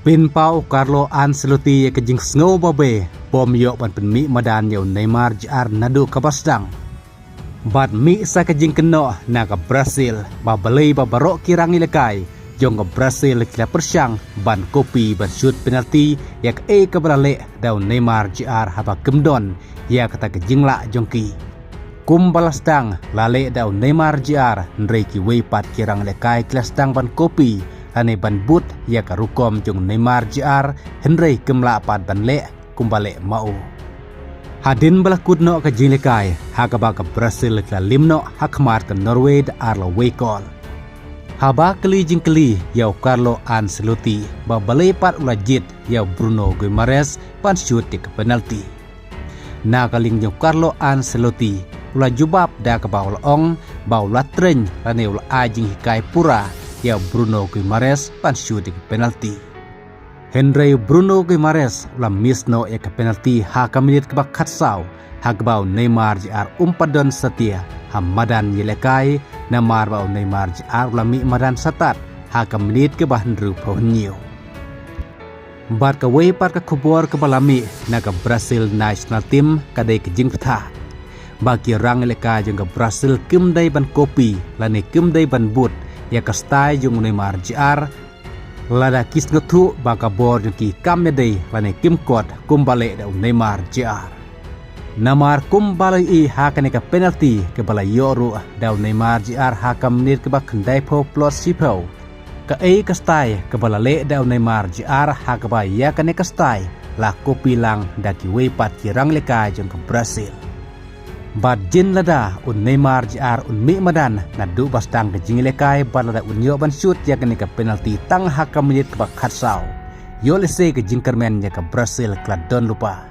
Pin pau Carlo Ancelotti ya kejing snow babe bom yok ban penmi madan yo Neymar Jr nadu kabasdang. Bat mi sa kejing keno na ka Brazil babelai babarok kirang ilekai jong ka Brazil kila persyang ban kopi ban shoot penalti yak kabrale daw Neymar Jr haba kemdon ya kata kejing la jongki. Kum balasdang lale daw Neymar Jr nrei ki weipat kirang ilekai kilasdang ban kopi ane ban but ya karukom jong Neymar Jr henrei kemla pat ban le kumbale mau. Hadin balakut no ka jilikai hakaba ka Brazil ka limno hakmar ka Norway da arla weikol. Haba keli jingkeli yau Carlo Ancelotti ba balai pat ulajit yau Bruno Guimaraes pan shoot ka penalti. Na kaling yau Carlo Ancelotti ula jubab da ka baul ong baula treng lane ula ajing hikai pura ya Bruno Guimaraes pan shoot ka penalti. Henry Bruno Guimaraes ulam misno ka penalti haka menit ke bakat saw hagbau Neymar Jr umpadon setia hamadan yelekai namar bau Neymar Jr ulam mi madan satat haka menit ke bahan rupo nyo. Bat ka way par ka kubor ke balami na ka Brazil national team kadai ke jing peta. Bagi rang yelekai jeng ka Brazil kimdai ban kopi lani kimdai ban but ya ka stay jung Neymar Jr lada kis ngetu baka bor ki kamedei lane kim kot kumbale da Neymar Jr. Namar kumbale I hakane ka penalti ke bala yoru da Neymar Jr hakam menit ke bak kendai po plus sipo. Ka ka stai ke bala le da Neymar Jr hakaba ya kane ka stai la kopi lang da ki weipat ki rang lekai jong ke Brazil. Bad jin lada Neymar Jr mi madan na du bastang ke jingilekai balada yo ban shoot ya kene ka penalti tang hakam menit ke bakat saw. Yo lese ke jingkermen ya ke Brazil kladon lupa.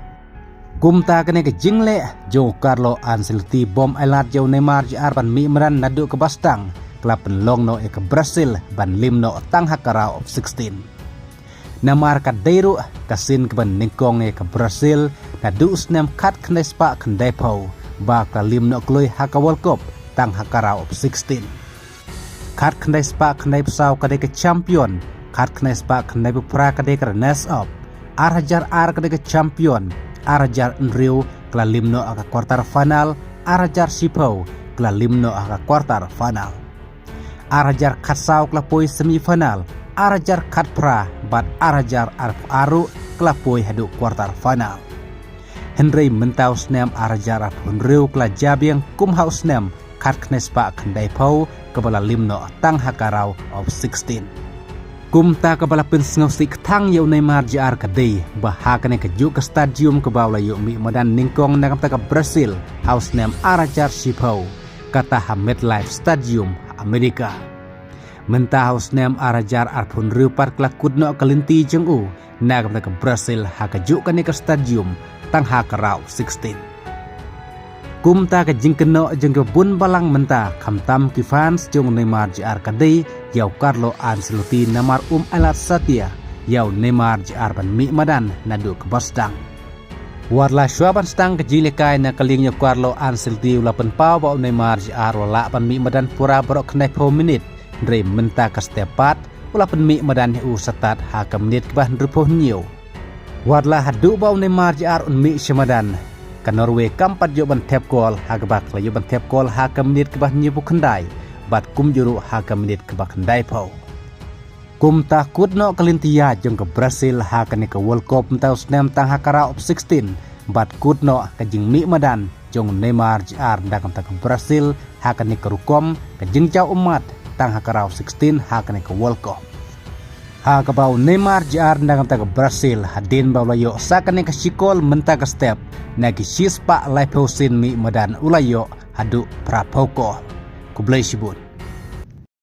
Kumta kene ke jingle jo Carlo Ancelotti bom elat jo Neymar Jr ban mi madan na du ke bastang klapen long no ke Brazil ban lim no tang hakara of 16. Namar ka deiru kasin ke ban ningkong ke Brazil na du snem kat knespa kendepo baka lim no kloi haka World Cup tang hakara of 16. Kat kandai spa kandai pesau kadai ke champion, kat kandai spa kandai pra kadai ke runners up, arajar kadai ke champion, arajar nriu kala lim no aka quarter final, arajar sipo kala lim no aka quarter final. Arajar kat sau kala poi semifinal, arajar kat pra bat arajar aru kala poi hadu quarter final. Henry mentau snem arajar punriu kla jabiang kumhau snem kat knespa kendai pau kebala limno tang hakarau of 16. Kumta kebala pensngosik tang yau Neymar Jr kadai bahakane keju ke stadium kebawla yuk mi madan ningkong nakam taka Brazil haus snem arajar sipau kata Hamed Life Stadium Amerika. Mentah haus snem arajar punriu par kla kudno kelinti jengu nakam taka Brazil hakaju kane ke stadium tang hakarau 16. Kumta ke jingkeno jeng ke bun balang menta kamtam ki fans jong Neymar Jr kadai yau Carlo Ancelotti namar alat satia yau Neymar Jr ban mi madan nadu ke bastang. Warla syuaban stang ke jilekai na kaling yau Carlo Ancelotti ulapan pau bau Neymar Jr wala ban mi madan pura borok kenai po menit ndre menta ke stepat ulapan mi madan hu setat haka menit ke bah rupoh nyo. Wadlah hadu bau Neymar Jr mi syamadan ka Norway kampat yo ban tap gol hagbak la yo ban tap gol haka menit ke bah nyibu kendai bat kum juru haka menit ke bah kendai pau. Kum takut no kelintia jong ke Brazil haka ne ke World Cup mentau snem tang hakara of 16 bat kut no ke jing mi madan jong Neymar Jr ndakam ta ke Brazil haka ne ke rukom ke jing jau umat tang hakara of 16 haka ne ke World Cup. Hakabau Neymar Jr ndagam taga Brazil hadin bau layo sakane ka sikol menta ka step nagi sispa life hosin mi madan ulayo hadu prapoko kublai sibut.